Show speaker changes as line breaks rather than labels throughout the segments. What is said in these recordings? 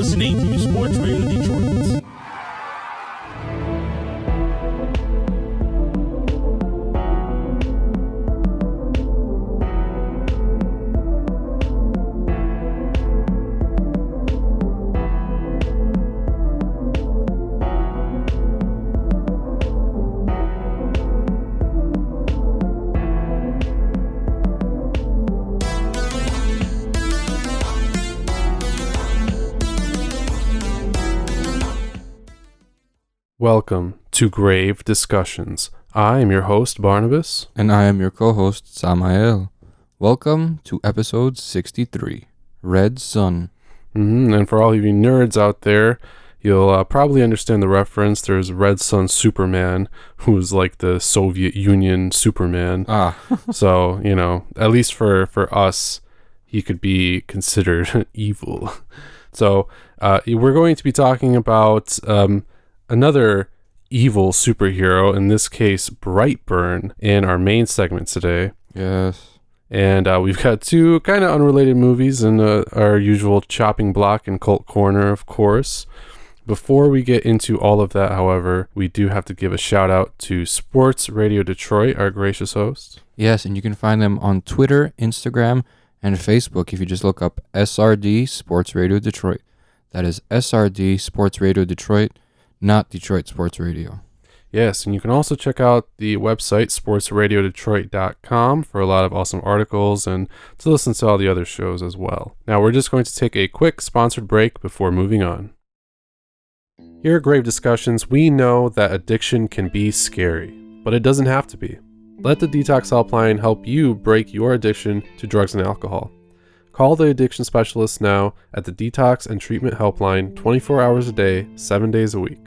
listening to Sports Radio Detroit.
Welcome to Grave Discussions. I am your host, Barnabas.
And I am your co-host, Samael. Welcome to episode 63, Red Sun.
And for all of you nerds out there, you'll probably understand the reference. There's Red Sun Superman, who's like the Soviet Union Superman. So, you know, at least for us, he could be considered evil. So, we're going to be talking about another evil superhero, in this case, Brightburn, in our main segment today.
Yes.
And we've got two kind of unrelated movies in our usual chopping block and cult corner, of course. Before we get into all of that, however, we do have to give a shout out to Sports Radio Detroit, our gracious host.
Yes, and you can find them on Twitter, Instagram, and Facebook if you just look up SRD Sports Radio Detroit. That is SRD Sports Radio Detroit. Not Detroit Sports Radio.
Yes, and you can also check out the website, sportsradiodetroit.com, for a lot of awesome articles and to listen to all the other shows as well. Now, we're just going to take a quick sponsored break before moving on. Here at Grave Discussions, we know that addiction can be scary, but it doesn't have to be. Let the Detox Helpline help you break your addiction to drugs and alcohol. Call the addiction specialist now at the Detox and Treatment Helpline 24 hours a day, 7 days a week.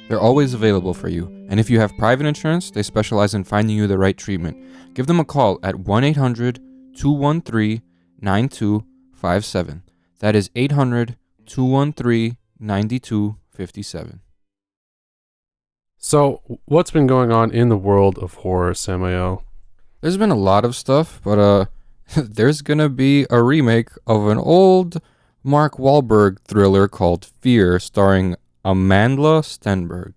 They're always available for you, and if you have private insurance, they specialize in finding you the right treatment. Give them a call at 1-800-213-9257. That is 800-213-9257.
So, what's been going on in the world of horror, Samael?
There's been a lot of stuff, but there's gonna be a remake of an old Mark Wahlberg thriller called Fear, starring Amandla Stenberg.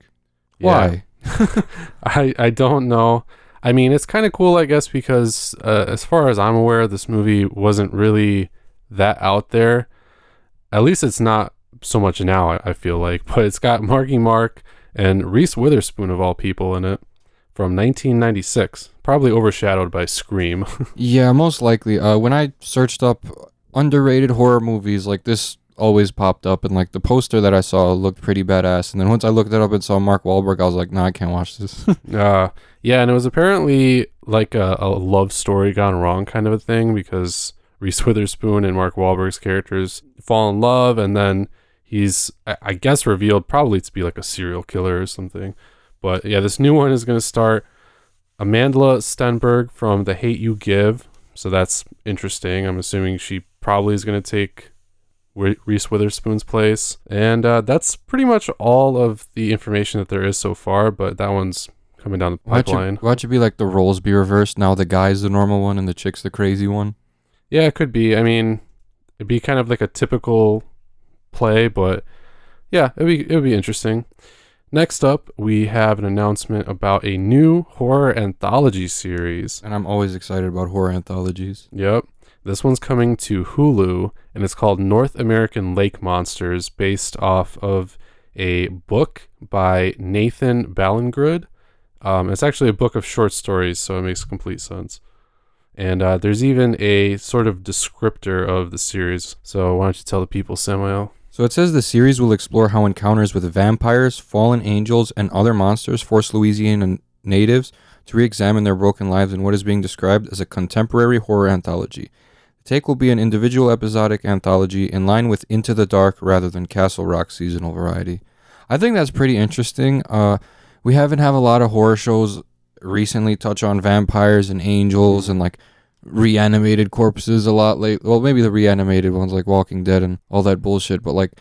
Why?
Yeah. I don't know. I mean, it's kind of cool, I guess, because as far as I'm aware, this movie wasn't really that out there. At least it's not so much now, I feel like. But it's got Marky Mark and Reese Witherspoon, of all people, in it, from 1996. Probably overshadowed by Scream.
Yeah, most likely. When I searched up underrated horror movies, like this always popped up, and like the poster that I saw looked pretty badass, and then once I looked it up and saw Mark Wahlberg, I was like, nah, I can't watch this.
Yeah, and it was apparently like a love story gone wrong kind of a thing, because Reese Witherspoon and Mark Wahlberg's characters fall in love, and then he's, I guess, revealed probably to be like a serial killer or something. But yeah, this new one is going to start Amandla Stenberg from The Hate U Give, so that's interesting. I'm assuming she probably is going to take Reese Witherspoon's place, and that's pretty much all of the information that there is so far, but that one's coming down the pipeline.
Why'd you be like the roles be reversed? Now the guy's the normal one and the chick's the crazy one?
Yeah, it could be. I mean, it'd be kind of like a typical play, but yeah, it would be interesting. Next up, we have an announcement about a new horror anthology series.
And I'm always excited about horror anthologies.
Yep. This one's coming to Hulu, and it's called North American Lake Monsters, based off of a book by Nathan Ballingrud. It's actually a book of short stories, so it makes complete sense. And there's even a sort of descriptor of the series. So why don't you tell the people, Samael?
So it says the series will explore how encounters with vampires, fallen angels, and other monsters force Louisiana natives to re-examine their broken lives in what is being described as a contemporary horror anthology. The take will be an individual episodic anthology in line with Into the Dark rather than Castle Rock seasonal variety. I think that's pretty interesting. We haven't had a lot of horror shows recently touch on vampires and angels and like reanimated corpses a lot late. Well, maybe the reanimated ones like Walking Dead and all that bullshit, but like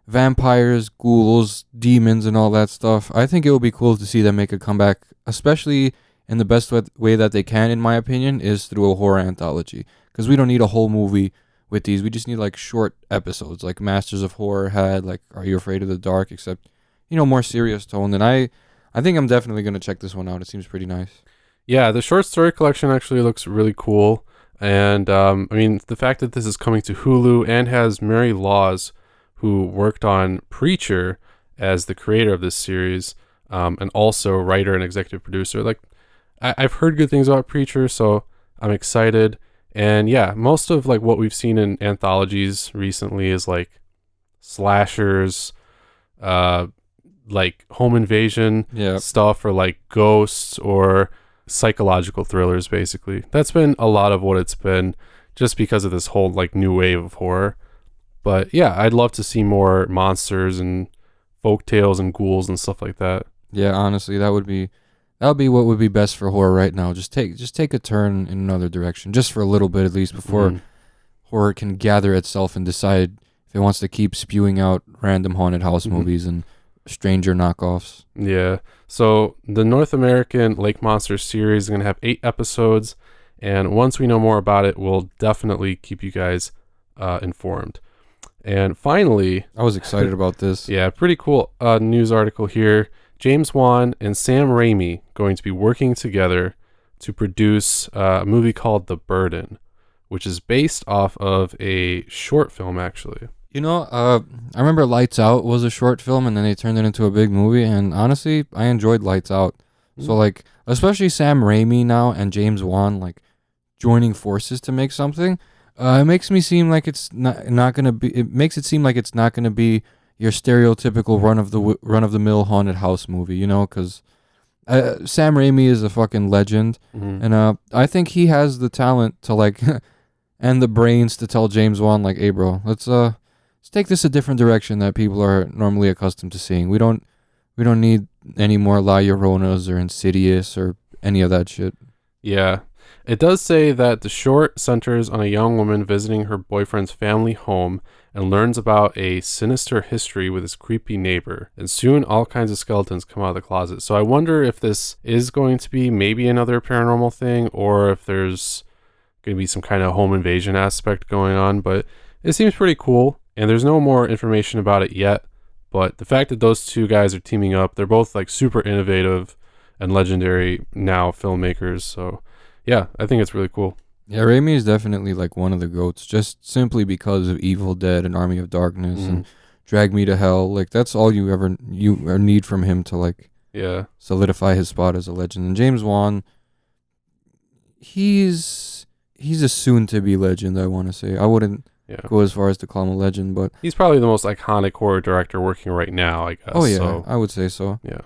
vampires, ghouls, demons, and all that stuff. I think it would be cool to see them make a comeback, especially in the best way that they can, in my opinion, is through a horror anthology. Because we don't need a whole movie with these. We just need like short episodes, like Masters of Horror had, like Are You Afraid of the Dark, except more serious tone. And I think I'm definitely gonna check this one out. It seems pretty nice.
Yeah, the short story collection actually looks really cool. And I mean, the fact that this is coming to Hulu and has Mary Laws, who worked on Preacher as the creator of this series, and also writer and executive producer. Like, I've heard good things about Preacher, so I'm excited. And yeah, most of like what we've seen in anthologies recently is like slashers, like home invasion stuff, or like ghosts or psychological thrillers. Basically, that's been a lot of what it's been, just because of this whole like new wave of horror. But yeah, I'd love to see more monsters and folk tales and ghouls and stuff like that.
Yeah, honestly, that would be what would be best for horror right now. Just take a turn in another direction, just for a little bit at least, before horror can gather itself and decide if it wants to keep spewing out random haunted house movies and stranger knockoffs.
Yeah. So the North American Lake Monsters series is going to have 8 episodes, and once we know more about it, we'll definitely keep you guys informed. And finally,
I was excited about this.
Yeah, pretty cool news article here. James Wan and Sam Raimi going to be working together to produce a movie called The Burden, which is based off of a short film, actually.
I remember Lights Out was a short film, and then they turned it into a big movie, and honestly, I enjoyed Lights Out. So, like, especially Sam Raimi now and James Wan, like, joining forces to make something, it makes me seem like it's not gonna be. It makes it seem like it's not gonna be your stereotypical run of the mill haunted house movie, because Sam Raimi is a fucking legend, and I think he has the talent to like, and the brains to tell James Wan like, hey, bro, let's take this a different direction that people are normally accustomed to seeing. We don't need any more La Lloronas or Insidious or any of that shit.
Yeah. It does say that the short centers on a young woman visiting her boyfriend's family home and learns about a sinister history with his creepy neighbor. And soon all kinds of skeletons come out of the closet. So I wonder if this is going to be maybe another paranormal thing, or if there's going to be some kind of home invasion aspect going on. But it seems pretty cool. And there's no more information about it yet. But the fact that those two guys are teaming up, they're both like super innovative and legendary now filmmakers. So yeah, I think it's really cool.
Yeah, Raimi is definitely like one of the GOATs, just simply because of Evil Dead and Army of Darkness and Drag Me to Hell. Like, that's all you need from him to like solidify his spot as a legend. And James Wan, he's a soon-to-be legend, I want to say. I wouldn't go as far as to call him a legend, but
he's probably the most iconic horror director working right now, I guess.
Oh yeah, so, I would say so.
Yeah.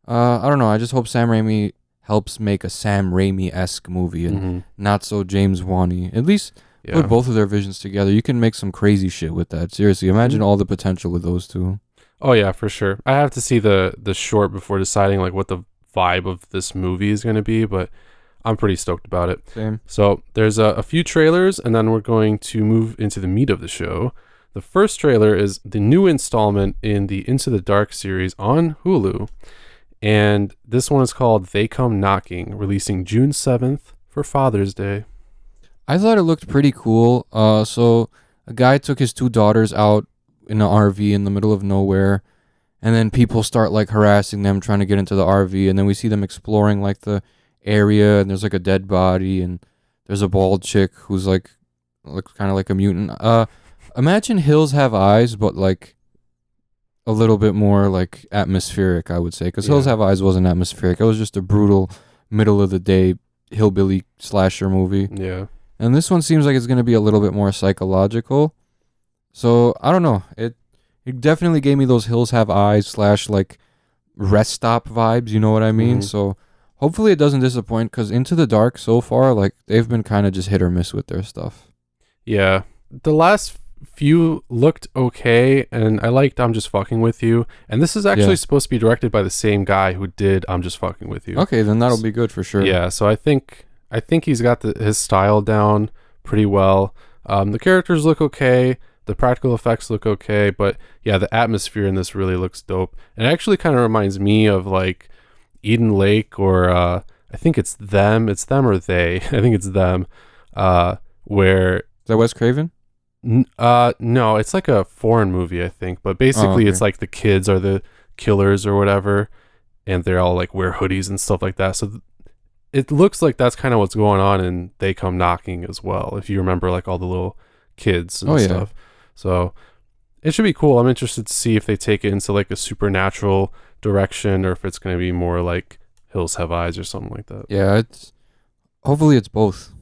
I don't know. I just hope Sam Raimi helps make a Sam Raimi-esque movie and not so James Wan-y. At least put both of their visions together. You can make some crazy shit with that. Seriously, imagine all the potential with those two.
Oh yeah, for sure. I have to see the short before deciding like what the vibe of this movie is going to be, but I'm pretty stoked about it.
Same.
So there's a few trailers, and then we're going to move into the meat of the show. The first trailer is the new installment in the Into the Dark series on Hulu. And this one is called They Come Knocking, releasing June 7th for Father's Day.
I thought it looked pretty cool. So a guy took his 2 daughters out in an RV in the middle of nowhere, and then people start like harassing them, trying to get into the RV, and then we see them exploring like the area, and there's like a dead body, and there's a bald chick who's like looks kind of like a mutant. Imagine Hills Have Eyes, but like a little bit more like atmospheric, I would say, because Hills Have Eyes wasn't atmospheric. It was just a brutal middle of the day hillbilly slasher movie.
Yeah.
And this one seems like it's going to be a little bit more psychological. So I don't know. It definitely gave me those Hills Have Eyes / like rest stop vibes. You know what I mean? So hopefully it doesn't disappoint, because Into the Dark so far, like, they've been kind of just hit or miss with their stuff.
Yeah. The last few looked okay, and I liked I'm Just Fucking With You. And this is actually supposed to be directed by the same guy who did I'm Just Fucking With You.
Okay, then that'll be good for sure.
Yeah, so I think he's got his style down pretty well. The characters look okay. The practical effects look okay. But yeah, the atmosphere in this really looks dope. And it actually kind of reminds me of like Eden Lake, or I think it's them. It's them or they. I think it's them. Where...
Is that Wes Craven?
No, it's like a foreign movie, I think. But
Oh,
basically, it's
okay.
like the kids are the killers or whatever, and they're all like wear hoodies and stuff like that. So it looks like that's kind of what's going on, and They Come Knocking as well. If you remember, like all the little kids
Oh
and
yeah.
stuff. So it should be cool. I'm interested to see if they take it into like a supernatural direction, or if it's going to be more like Hills Have Eyes or something like that.
Yeah, it's hopefully it's both.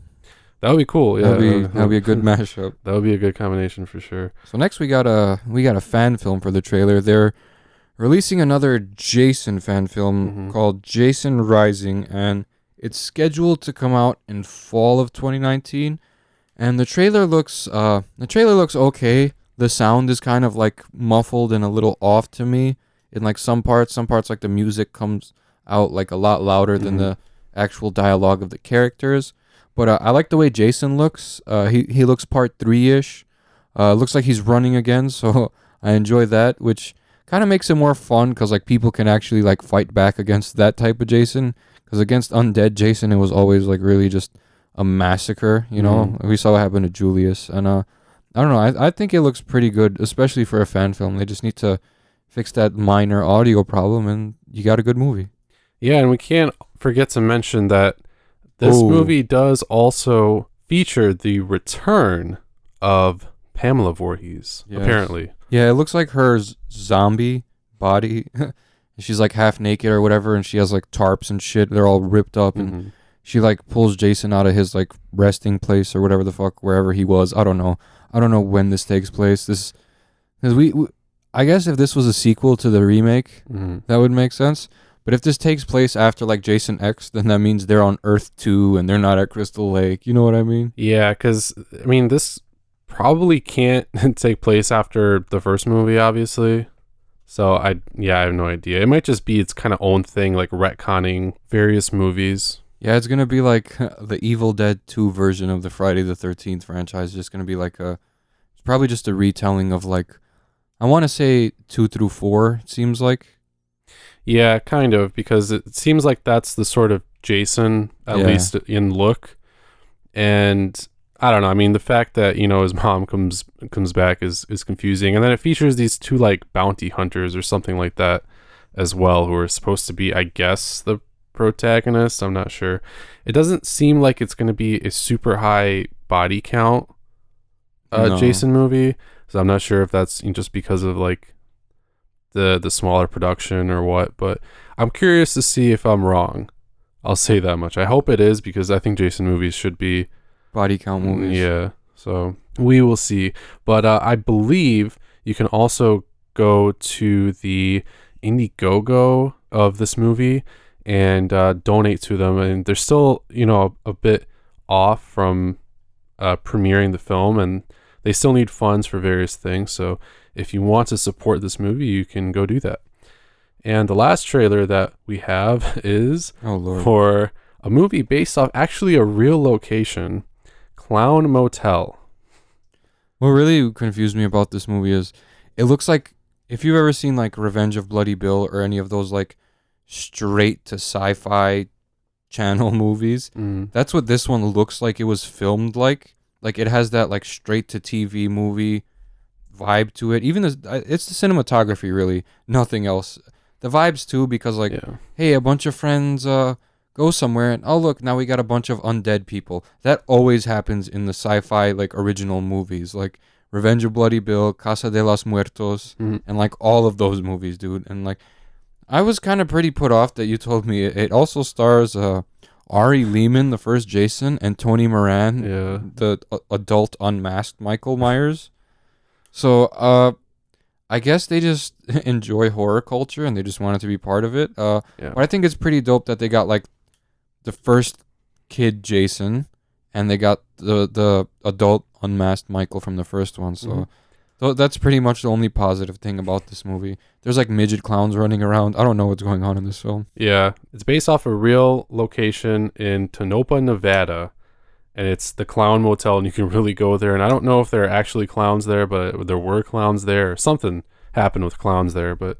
That would be cool. Yeah,
That'd be a good mashup.
that would be a good combination for sure.
So next we got a fan film for the trailer. They're releasing another Jason fan film
Mhm.
called Jason Rising, and it's scheduled to come out in fall of 2019. And the trailer looks okay. The sound is kind of like muffled and a little off to me in like some parts. Some parts like the music comes out like a lot louder than
Mhm.
the actual dialogue of the characters. But I like the way Jason looks. He looks part 3-ish. Looks like he's running again, so I enjoy that, which kind of makes it more fun because like people can actually like fight back against that type of Jason. Because against undead Jason, it was always like really just a massacre. You know, we saw what happened to Julius, and I don't know. I think it looks pretty good, especially for a fan film. They just need to fix that minor audio problem, and you got a good movie.
Yeah, and we can't forget to mention that this
Oh.
movie does also feature the return of Pamela Voorhees,
Yes.
apparently.
Yeah, it looks like her zombie body. She's like half naked or whatever, and she has like tarps and shit. They're all ripped up, and
Mhm.
she like pulls Jason out of his like resting place or whatever the fuck, wherever he was. I don't know. I don't know when this takes place. This, because I guess if this was a sequel to the remake,
Mhm.
that would make sense. But if this takes place after like Jason X, then that means they're on Earth 2 and they're not at Crystal Lake. You know what I mean?
Yeah, because, I mean, this probably can't take place after the first movie, obviously. So, I have no idea. It might just be its kind of own thing, like retconning various movies.
Yeah, it's gonna be like the Evil Dead 2 version of the Friday the 13th franchise. Just gonna be like it's probably just a retelling of like, I want to say 2 through 4. It seems like.
Yeah, kind of, because it seems like that's the sort of Jason, at
Yeah.
least in look. And I don't know. I mean, the fact that, his mom comes back is confusing. And then it features these two like bounty hunters or something like that as well, who are supposed to be, I guess, the protagonists. I'm not sure. It doesn't seem like it's going to be a super high body count
No.
Jason movie. So I'm not sure if that's just because of like the smaller production or what, but I'm curious to see if I'm wrong. I'll say that much. I hope it is, because I think Jason movies should be
Body count movies.
yeah, so we will see. But I believe you can also go to the Indiegogo of this movie and donate to them, and they're still a bit off from premiering the film, and they still need funds for various things. So if you want to support this movie, you can go do that. And the last trailer that we have is
Oh Lord.
for a movie based off actually a real location, Clown Motel.
What really confused me about this movie is it looks like, if you've ever seen like Revenge of Bloody Bill or any of those like straight to sci-fi channel movies, that's what this one looks like. It was filmed like it has that like straight to TV movie vibe to it. Even it's the cinematography, really, nothing else. The vibes too, because like,
Yeah.
hey, a bunch of friends go somewhere and oh look, now we got a bunch of undead people. That always happens in the sci-fi like original movies, like Revenge of Bloody Bill, Casa de los Muertos,
Mhm.
and like all of those movies, dude. And like, I was kind of pretty put off that you told me it also stars Ari Lehman, the first Jason, and Tony Moran,
Yeah.
the adult unmasked Michael Myers. So I guess they just enjoy horror culture and they just wanted to be part of it.
Yeah.
But I think it's pretty dope that they got like the first kid Jason, and they got the adult unmasked Michael from the first one. So that's pretty much the only positive thing about this movie. There's like midget clowns running around. I don't know what's going on in this film.
Yeah. It's based off a real location in Tonopah, Nevada. And it's the Clown Motel, and you can really go there. And I don't know if there are actually clowns there, but there were clowns there, or something happened with clowns there. But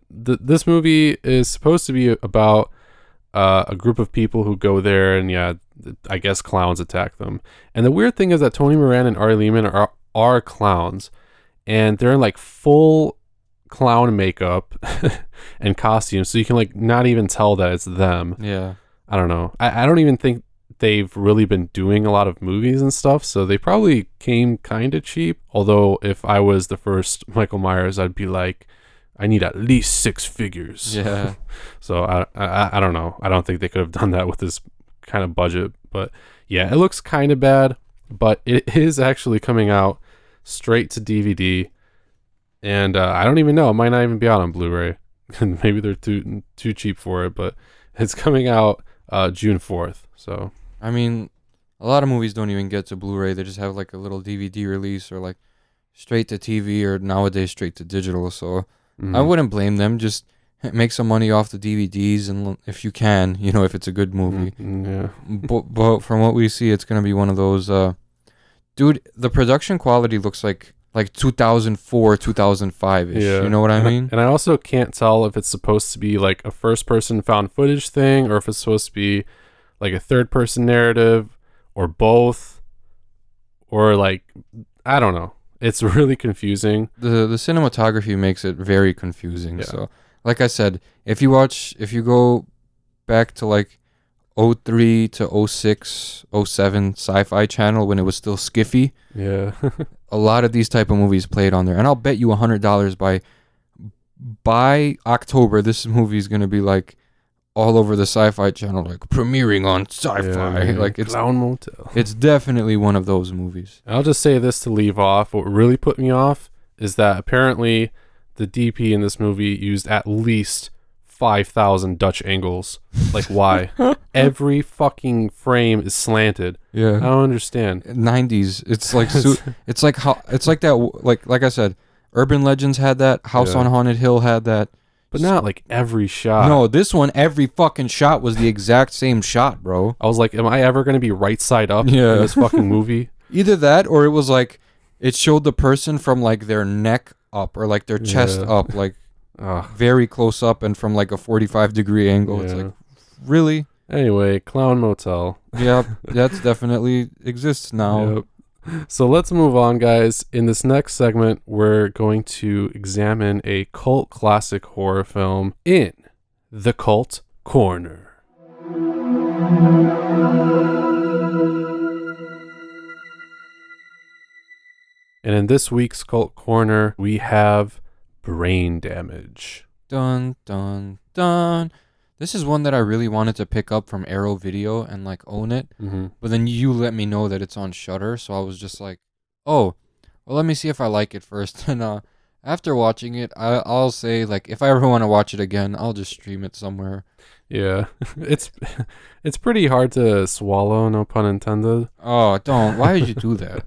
this movie is supposed to be about a group of people who go there, and I guess clowns attack them. And the weird thing is that Tony Moran and Ari Lehman are are clowns, and they're in like full clown makeup and costumes, so you can like not even tell that it's them.
Yeah.
I don't know. I don't even think they've really been doing a lot of movies and stuff, so they probably came kind of cheap. Although if I was the first Michael Myers, I'd be like, I need at least 6 figures.
Yeah.
So I don't know. I don't think they could have done that with this kind of budget. But yeah, it looks kind of bad, but it is actually coming out straight to DVD. And I don't even know. It might not even be out on Blu-ray. Maybe they're too cheap for it, but it's coming out June 4th. So
I mean, a lot of movies don't even get to Blu-ray. They just have like a little DVD release or like straight to TV or nowadays straight to digital. So I wouldn't blame them. Just make some money off the DVDs, and if you can, if it's a good movie.
Yeah.
But from what we see, it's gonna be one of those. Dude, the production quality looks like 2004, 2005 ish.
Yeah.
You know what I mean?
And I also can't tell if it's supposed to be like a first-person found footage thing, or if it's supposed to be like a third-person narrative, or both, or like I don't know. It's really confusing.
The cinematography makes it very confusing.
Yeah.
So, like I said, if you go back to like 03 to 06, 07 Sci-Fi Channel when it was still skiffy,
Yeah.
a lot of these type of movies played on there. And I'll bet you $100 by October, this movie is going to be like all over the Sci-Fi Channel, like premiering on Sci-Fi.
Yeah,
like it's
Clown Motel.
It's definitely one of those movies.
I'll just say this to leave off. What really put me off is that apparently the DP in this movie used at least 5,000 Dutch angles. Like, why? Every fucking frame is slanted.
Yeah.
I don't understand.
90s. It's like it's like that. Like I said, Urban Legends had that. House on Haunted Hill had that.
But not like every shot.
No, this one, every fucking shot was the exact same shot, bro.
I was like, am I ever going to be right side up in this fucking movie?
Either that, or it was like, it showed the person from like their neck up, or like their chest up, like very close up, and from like a 45-degree angle.
Yeah.
It's like, really?
Anyway, Clown Motel.
Yep, that's definitely exists now.
Yep. So let's move on, guys. In this next segment, we're going to examine a cult classic horror film in The Cult Corner. And in this week's Cult Corner, we have Brain Damage.
Dun, dun, dun. This is one that I really wanted to pick up from Arrow Video and like own it.
Mm-hmm.
But then you let me know that it's on Shudder, so I was just like, oh, well, let me see if I like it first. And after watching it, I'll say, like, if I ever want to watch it again, I'll just stream it somewhere.
Yeah, it's pretty hard to swallow, no pun intended.
Oh, don't. Why did you do that?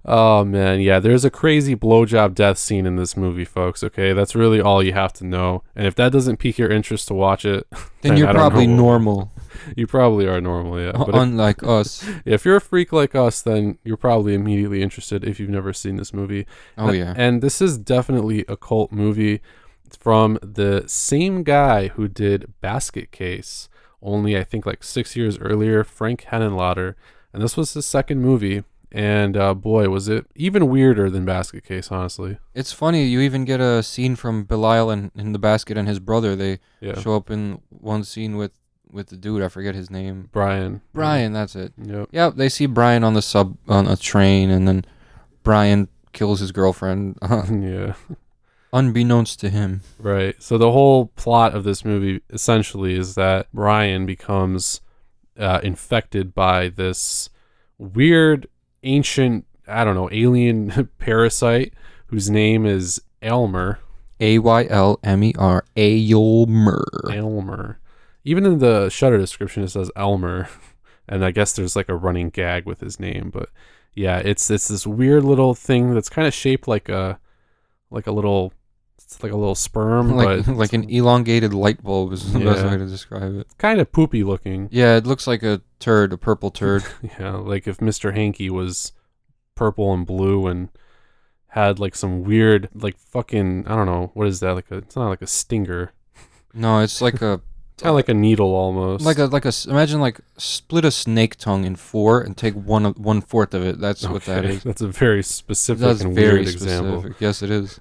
Oh, man, yeah, there's a crazy blowjob death scene in this movie, folks, okay? That's really all you have to know. And if that doesn't pique your interest to watch it,
then you're probably normal.
You probably are normal, yeah. But
unlike us.
If you're a freak like us, then you're probably immediately interested if you've never seen this movie.
Oh, yeah.
And this is definitely a cult movie. It's from the same guy who did Basket Case, only I think like 6 years earlier, Frank Henenlotter. And this was his second movie. And boy, was it even weirder than Basket Case, honestly.
It's funny, you even get a scene from Belial in the basket and his brother. They show up in one scene with the dude, I forget his name.
Brian,
that's it.
Yep.
Yep, they see Brian on a train, and then Brian kills his girlfriend.
Yeah.
Unbeknownst to him.
Right. So the whole plot of this movie essentially is that Brian becomes infected by this weird ancient, I don't know, alien parasite whose name is Aylmer.
Aylmer.
Aylmer. Even in the Shudder description, it says Elmer, and I guess there's like a running gag with his name. But yeah, it's this weird little thing that's kind of shaped like a little sperm,
like an elongated light bulb is the best way to describe it.
Kind of poopy looking.
Yeah, it looks like a turd, a purple turd.
Yeah, like if Mr. Hanky was purple and blue and had like some weird, like fucking, I don't know, what is that? It's not like a stinger.
No, it's like a
Kind of like a needle almost.
Imagine like split a snake tongue in 4 and take 1/4 of it. That's what that is.
That's a very specific
That's
and
very
weird example.
specific. Yes, it is.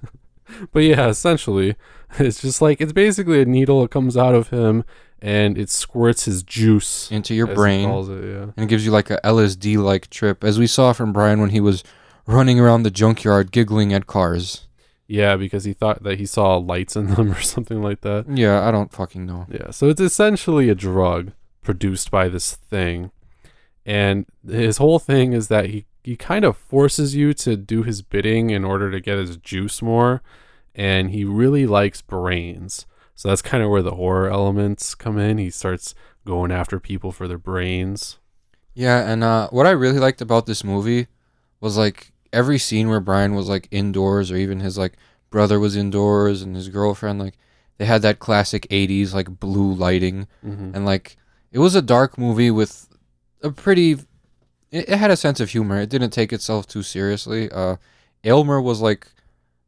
But yeah, essentially, it's just like, it's basically a needle that comes out of him and it squirts his juice
Into your
as he
brain.
calls it, yeah.
And it gives you like a LSD-like trip, as we saw from Brian when he was running around the junkyard giggling at cars.
Yeah, because he thought that he saw lights in them or something like that.
Yeah, I don't fucking know.
Yeah, so it's essentially a drug produced by this thing. And his whole thing is that he kind of forces you to do his bidding in order to get his juice more. And he really likes brains. So that's kind of where the horror elements come in. He starts going after people for their brains.
Yeah, and what I really liked about this movie was like every scene where Brian was like indoors, or even his like brother was indoors and his girlfriend, like they had that classic 80s like blue lighting. And like it was a dark movie with a pretty, it had a sense of humor. It didn't take itself too seriously. Aylmer was like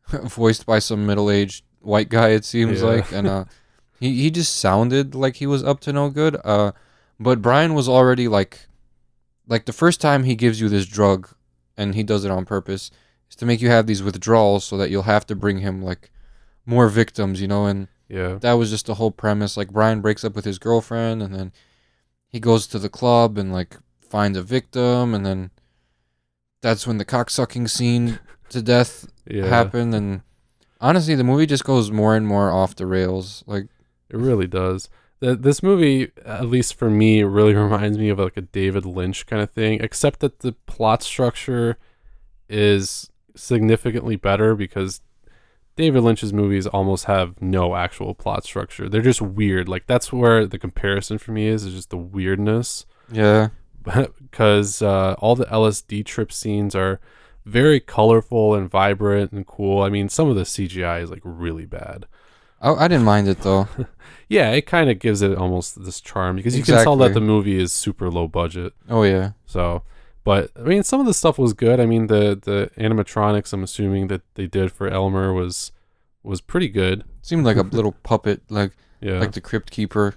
voiced by some middle-aged white guy, it seems like, and he just sounded like he was up to no good. But Brian was already like the first time he gives you this drug, and he does it on purpose, is to make you have these withdrawals so that you'll have to bring him like more victims, you know. And that was just the whole premise. Like Brian breaks up with his girlfriend, and then he goes to the club and like finds a victim, and then that's when the cocksucking scene to death happened. And honestly, the movie just goes more and more off the rails. Like
it really does. This movie, at least for me, really reminds me of like a David Lynch kind of thing, except that the plot structure is significantly better, because David Lynch's movies almost have no actual plot structure. They're just weird. Like that's where the comparison for me is just the weirdness.
Yeah.
Because all the LSD trip scenes are very colorful and vibrant and cool. I mean, some of the CGI is like really bad.
I didn't mind it though.
Yeah, it kind of gives it almost this charm, because you can tell that the movie is super low budget.
Oh yeah.
So, but I mean, some of the stuff was good. I mean, the animatronics, I'm assuming that they did for Elmer was pretty good.
It seemed like a little puppet, like the Crypt Keeper.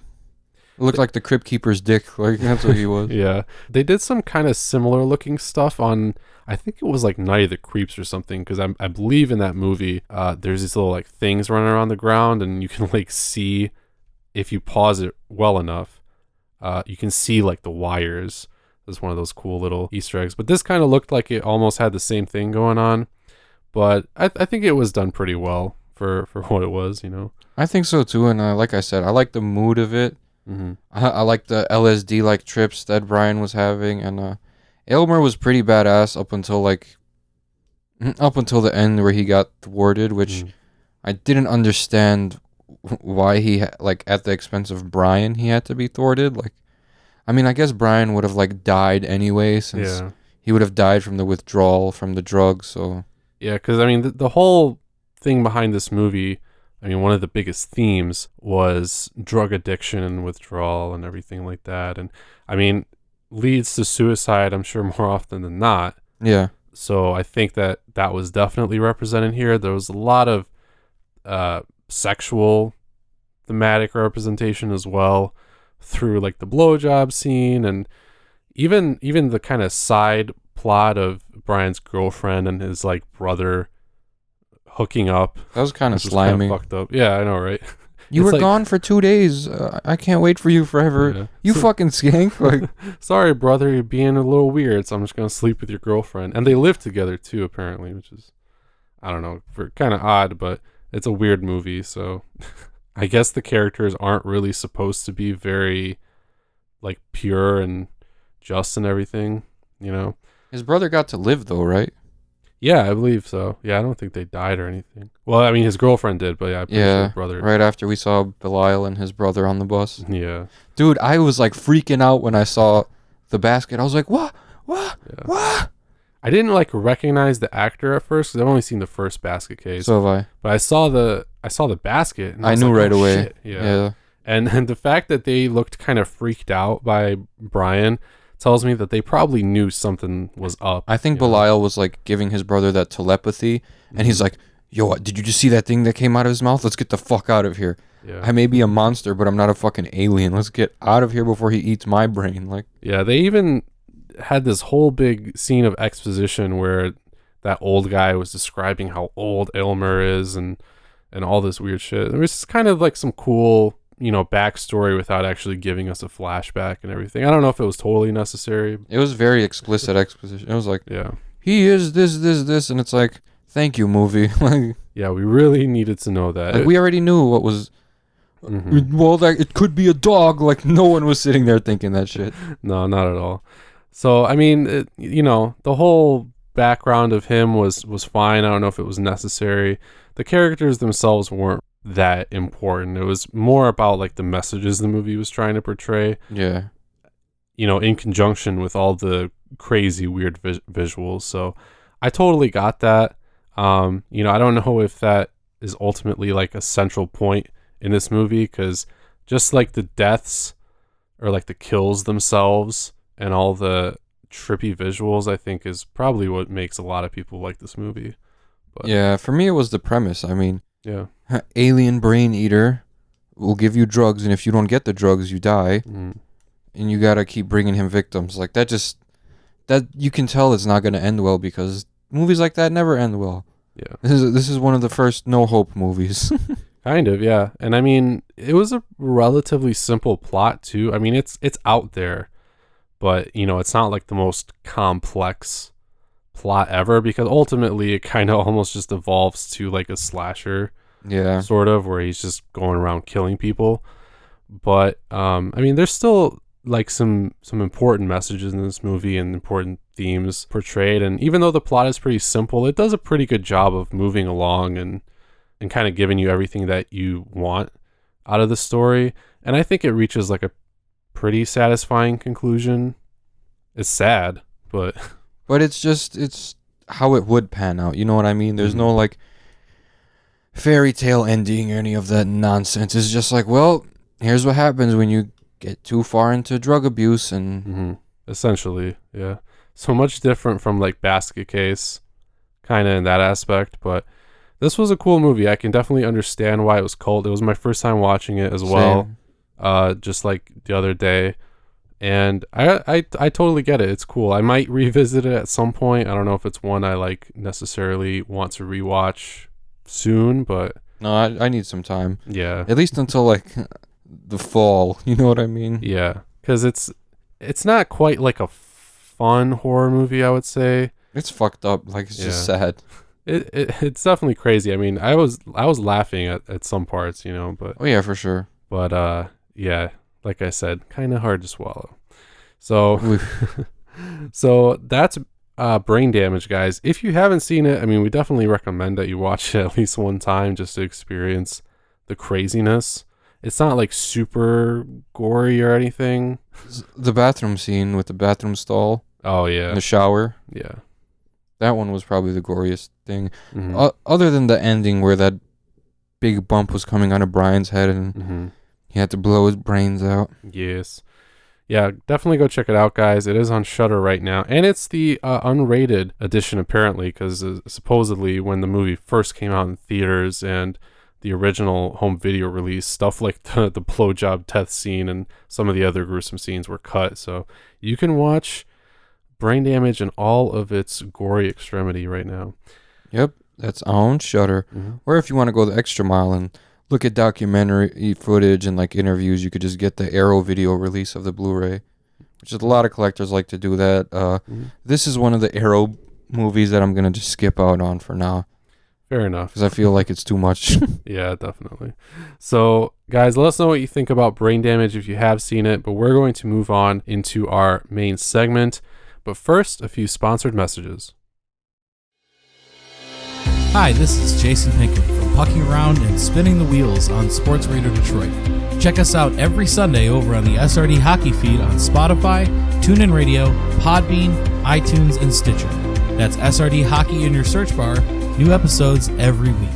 It looked like the Crypt Keeper's dick. Like that's what he was.
Yeah, they did some kind of similar looking stuff on, I think it was like Night of the Creeps or something, because I believe in that movie there's these little like things running around the ground, and you can like see, if you pause it well enough, you can see like the wires. That's one of those cool little Easter eggs. But this kind of looked like it almost had the same thing going on, but I think it was done pretty well for what it was, you know.
I think so too, and like I said, I like the mood of it. I like the LSD like trips that Brian was having, and Aylmer was pretty badass up until the end where he got thwarted, which I didn't understand why he like at the expense of Brian he had to be thwarted. Like, I mean, I guess Brian would have like died anyway, since he would have died from the withdrawal from the drugs. So
yeah, because I mean the whole thing behind this movie, I mean, one of the biggest themes was drug addiction and withdrawal and everything like that. And I mean, leads to suicide, I'm sure, more often than not.
Yeah.
So I think that was definitely represented here. There was a lot of sexual thematic representation as well, through like the blowjob scene, and even the kind of side plot of Brian's girlfriend and his like brother hooking up.
That was kind of slimy.
Kinda fucked up. Yeah, I know, right?
You were gone for 2 days. I can't wait for you forever. Yeah. You fucking skank. Like,
sorry, brother, you're being a little weird, so I'm just gonna sleep with your girlfriend. And they live together too, apparently, which is, I don't know, kind of odd, but it's a weird movie. So I guess the characters aren't really supposed to be very like pure and just and everything, you know.
His brother got to live though, right?
Yeah, I believe so. Yeah, I don't think they died or anything. Well, I mean, his girlfriend did, but yeah, his brother.
Right after we saw Belial and his brother on the bus.
Yeah.
Dude, I was like freaking out when I saw the basket. I was like, what?
I didn't like recognize the actor at first, because I've only seen the first basket case.
So have I.
But I saw the basket. And
I knew
like,
right away.
Shit. Yeah. And the fact that they looked kind of freaked out by Brian tells me that they probably knew something was up.
I think Belial was like giving his brother that telepathy, and he's like, yo, did you just see that thing that came out of his mouth? Let's get the fuck out of here.
Yeah.
I may be a monster, but I'm not a fucking alien. Let's get out of here before he eats my brain. Like,
Yeah, they even had this whole big scene of exposition where that old guy was describing how old Elmer is and all this weird shit. It was just kind of like some cool, backstory without actually giving us a flashback and everything. I don't know if it was totally necessary.
it was very explicit exposition. It was like,
Yeah.
he is this, and it's like, thank you, movie. Like,
Yeah, we really needed to know that.
we already knew what was. Well, that it could be a dog. Like, no one was sitting there thinking that shit.
No, not at all. So, I mean, the whole background of him was fine. I don't know if it was necessary. The characters themselves weren't that important. It was more about like the messages the movie was trying to portray.
Yeah.
In conjunction with all the crazy weird visuals. So I totally got that. I don't know if that is ultimately like a central point in this movie, because just like the deaths or like the kills themselves and all the trippy visuals, I think is probably what makes a lot of people like this movie. But,
Yeah, for me it was the premise. I mean,
yeah.
Alien brain eater will give you drugs, and if you don't get the drugs, you die. And you gotta keep bringing him victims. Like, that you can tell it's not gonna end well, because movies like that never end well.
Yeah.
This is one of the first no hope movies.
Kind of, yeah. And I mean, it was a relatively simple plot too. I mean, it's out there, but it's not like the most complex plot ever, because ultimately it kind of almost just evolves to like a slasher.
Yeah.
Sort of, where he's just going around killing people. But I mean, there's still like some important messages in this movie and important themes portrayed, and even though the plot is pretty simple, it does a pretty good job of moving along and kind of giving you everything that you want out of the story. And I think it reaches like a pretty satisfying conclusion. It's sad, but
it's how it would pan out. You know what I mean? There's no like fairy tale ending or any of that nonsense. It's just like, well, here's what happens when you get too far into drug abuse, and
essentially, yeah. So much different from like Basket Case, kind of in that aspect, but this was a cool movie. I can definitely understand why it was cult. It was my first time watching it as well, just like the other day, and I totally get it. It's cool. I might revisit it at some point. I don't know if it's one I like necessarily want to rewatch soon, but
no, I need some time.
Yeah,
at least until like the fall. You know what I mean?
Yeah, because it's not quite like a fun horror movie, I would say.
It's fucked up. Like, it's just sad.
It's definitely crazy. I mean, I was laughing at some parts, but
oh yeah, for sure.
But yeah, like I said, kind of hard to swallow. So so that's Brain Damage, guys. If you haven't seen it, I mean, we definitely recommend that you watch it at least one time just to experience the craziness. It's not like super gory or anything.
The bathroom scene with the bathroom stall.
Oh yeah.
In the shower.
Yeah.
That one was probably the goriest thing. Other than the ending where that big bump was coming out of Brian's head and he had to blow his brains out.
Yes. Yeah, definitely go check it out, guys. It is on Shudder right now. And it's the unrated edition, apparently, because supposedly when the movie first came out in theaters and the original home video release, stuff like the blowjob death scene and some of the other gruesome scenes were cut. So you can watch Brain Damage in all of its gory extremity right now.
Yep, that's on Shudder. Or if you want to go the extra mile and look at documentary footage and like interviews, you could just get the Arrow video release of the Blu-ray, which is a lot of collectors like to do that. This is one of the Arrow movies that I'm going to just skip out on for now.
Fair enough.
Because I feel like it's too much.
Yeah, definitely. So, guys, let us know what you think about Brain Damage if you have seen it, but we're going to move on into our main segment. But first, a few sponsored messages.
Hi, this is Jason Pinkett from Pucking Around and Spinning the Wheels on Sports Radio Detroit. Check us out every Sunday over on the SRD Hockey feed on Spotify, TuneIn Radio, Podbean, iTunes, and Stitcher. That's SRD Hockey in your search bar. New episodes every week.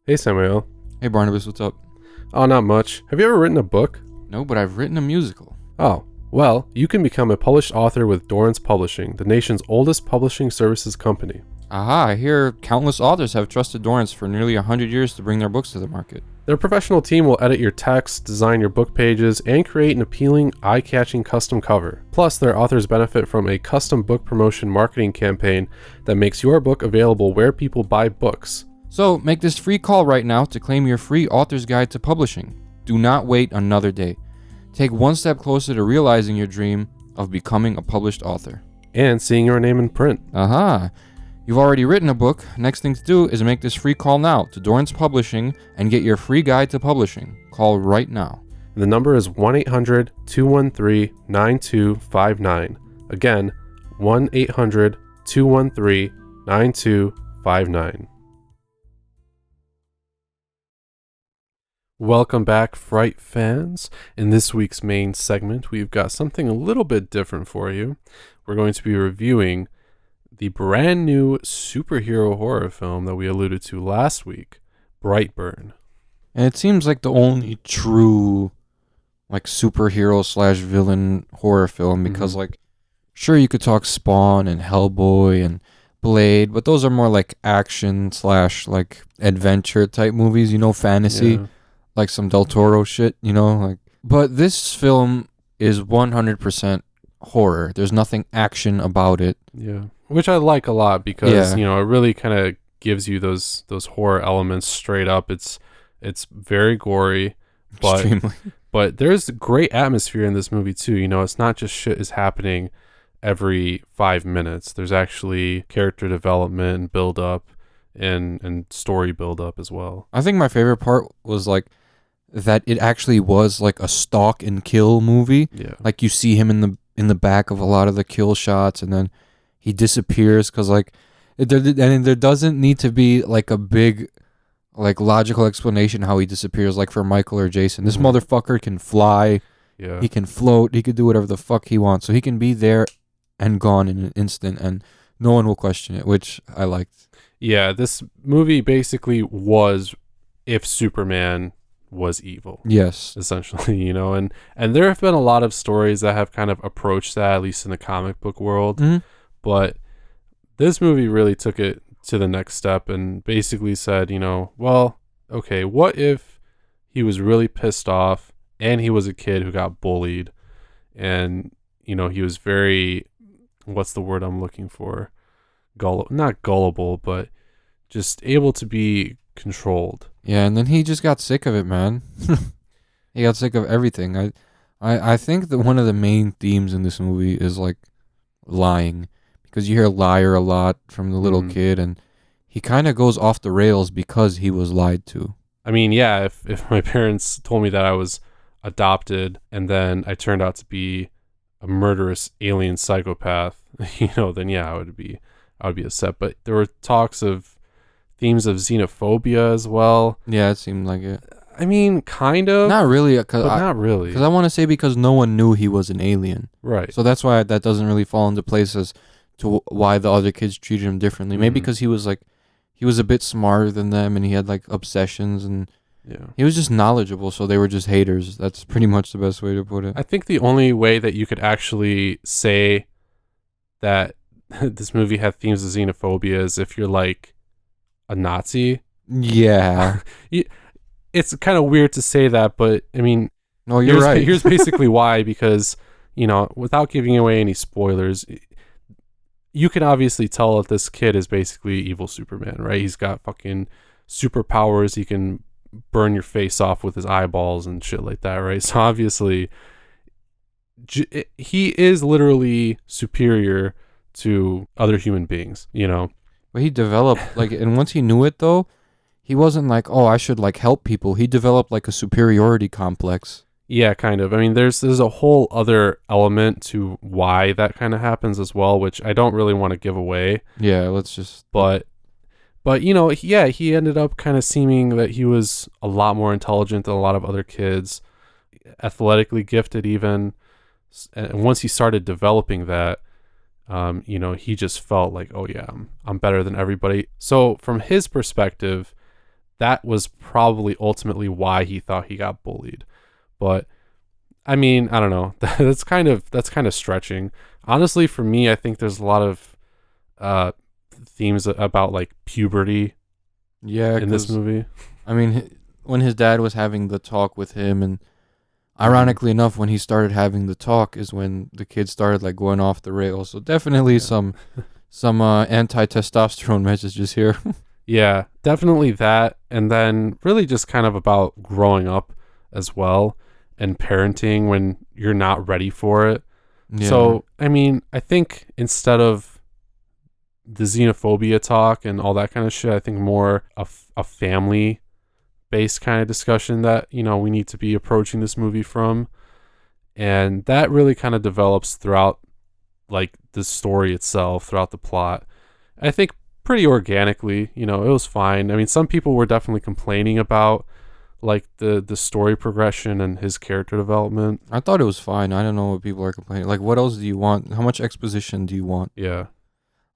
Hey, Samael.
Hey, Barnabas, what's up?
Oh, not much. Have you ever written a book?
No, but I've written a musical.
Oh, Well, you can become a published author with Dorrance Publishing, the nation's oldest publishing services company.
Aha, I hear countless authors have trusted Dorrance for nearly 100 years to bring their books to the market.
Their professional team will edit your text, design your book pages, and create an appealing, eye-catching custom cover. Plus, their authors benefit from a custom book promotion marketing campaign that makes your book available where people buy books.
So, make this free call right now to claim your free author's guide to publishing. Do not wait another day. Take one step closer to realizing your dream of becoming a published author.
And seeing your name in print.
Aha! You've already written a book. Next thing to do is make this free call now to Dorrance Publishing and get your free guide to publishing. Call right now.
The number is 1-800-213-9259. Again, 1-800-213-9259. Welcome back, Fright fans. In this week's main segment, we've got something a little bit different for you. We're going to be reviewing the brand new superhero horror film that we alluded to last week, Brightburn.
And it seems like the only true like superhero / villain horror film because like sure you could talk Spawn and Hellboy and Blade, but those are more like action / like adventure type movies, you know, fantasy.
Yeah.
Like some Del Toro shit, you know, like. But this film is 100% horror. There's nothing action about it.
Yeah, which I like a lot because you know it really kind of gives you those horror elements straight up. It's very gory, but
Extremely.
but there's great atmosphere in this movie too. You know, it's not just shit is happening every 5 minutes. There's actually character development and build up and story build up as well.
I think my favorite part was like that it actually was like a stalk and kill movie.
Yeah,
Like you see him in the back of a lot of the kill shots, and then he disappears because like there doesn't need to be like a big like logical explanation how he disappears. Like for Michael or Jason, this motherfucker can fly.
yeah,
He can float. He could do whatever the fuck he wants. So he can be there and gone in an instant, and no one will question it, which I liked.
yeah. This movie basically was if Superman was evil.
Yes.
Essentially, you know, and there have been a lot of stories that have kind of approached that, at least in the comic book world. But this movie really took it to the next step and basically said, you know, well, okay, what if he was really pissed off and he was a kid who got bullied and, you know, he was very, what's the word I'm looking for? Not gullible, but just able to be controlled.
Yeah, and then he just got sick of it, man. He got sick of everything. I think that one of the main themes in this movie is like lying, because you hear liar a lot from the little kid, and he kind of goes off the rails because he was lied to.
I mean, yeah, if my parents told me that I was adopted and then I turned out to be a murderous alien psychopath, you know, then yeah, I would be upset. But there were talks of themes of xenophobia as well.
Yeah, it seemed like it.
I mean, kind of.
Not really,
but not really.
Because I want to say because no one knew he was an alien.
Right.
So that's why that doesn't really fall into place as to why the other kids treated him differently. Maybe because he was a bit smarter than them and he had like obsessions and he was just knowledgeable, so they were just haters. That's pretty much the best way to put it.
I think the only way that you could actually say that this movie had themes of xenophobia is if you're like a Nazi.
Yeah.
It's kind of weird to say that, but I mean,
no, you're right.
Here's basically why, because, you know, without giving away any spoilers, you can obviously tell that this kid is basically evil Superman, right? He's got fucking superpowers. He can burn your face off with his eyeballs and shit like that, right? So obviously, he is literally superior to other human beings, you know?
But he developed, like, and once he knew it, though, he wasn't like, oh, I should, like, help people. He developed, like, a superiority complex.
Yeah, kind of. I mean, there's a whole other element to why that kind of happens as well, which I don't really want to give away.
Yeah, let's just...
But you know, yeah, he ended up kind of seeming that he was a lot more intelligent than a lot of other kids, athletically gifted even. And once he started developing that, you know, he just felt like, oh yeah, I'm better than everybody. So from his perspective, that was probably ultimately why he thought he got bullied. But I mean, I don't know. That's kind of stretching. Honestly, for me, I think there's a lot of themes about like puberty
Yeah,
in this
'cause,
movie.
I mean, when his dad was having the talk with him, and ironically enough, when he started having the talk is when the kids started like going off the rails. So definitely
Yeah.
some anti-testosterone messages here.
Yeah, definitely that. And then really just kind of about growing up as well and parenting when you're not ready for it.
Yeah.
So, I mean, I think instead of the xenophobia talk and all that kind of shit, I think more a family based kind of discussion that, you know, we need to be approaching this movie from. And that really kind of develops throughout like the story itself, throughout the plot. I think pretty organically, you know, it was fine. I mean, some people were definitely complaining about like the story progression and his character development.
I thought it was fine. I don't know what people are complaining. Like, what else do you want? How much exposition do you want?
Yeah.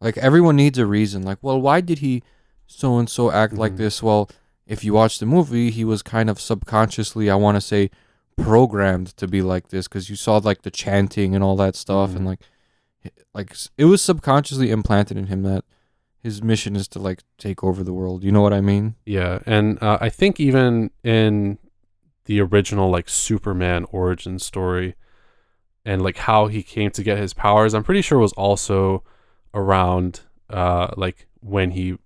Like, everyone needs a reason. Like, well, why did he so and so act like
Mhm.
this? Well, if you watch the movie, he was kind of subconsciously, I want to say, programmed to be like this because you saw like the chanting and all that stuff, and
Mhm.
it was subconsciously implanted in him that his mission is to like take over the world. You know what I mean?
Yeah, and I think even in the original like Superman origin story and like how he came to get his powers, I'm pretty sure was also around like when he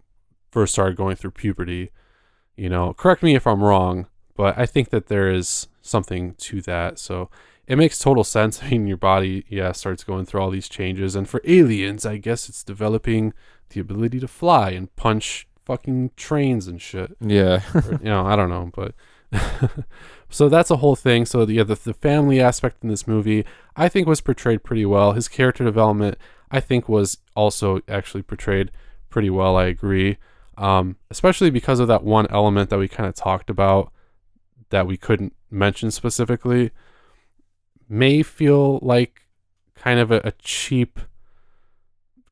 first started going through puberty. You know, correct me if I'm wrong, but I think that there is something to that. So it makes total sense. I mean, your body, yeah, starts going through all these changes, and for aliens, I guess it's developing the ability to fly and punch fucking trains and shit.
Yeah.
Or, you know, I don't know, but so that's a whole thing. So yeah, the family aspect in this movie, I think, was portrayed pretty well. His character development, I think, was also actually portrayed pretty well. I agree, especially because of that one element that we kind of talked about that we couldn't mention specifically. May feel like kind of a cheap,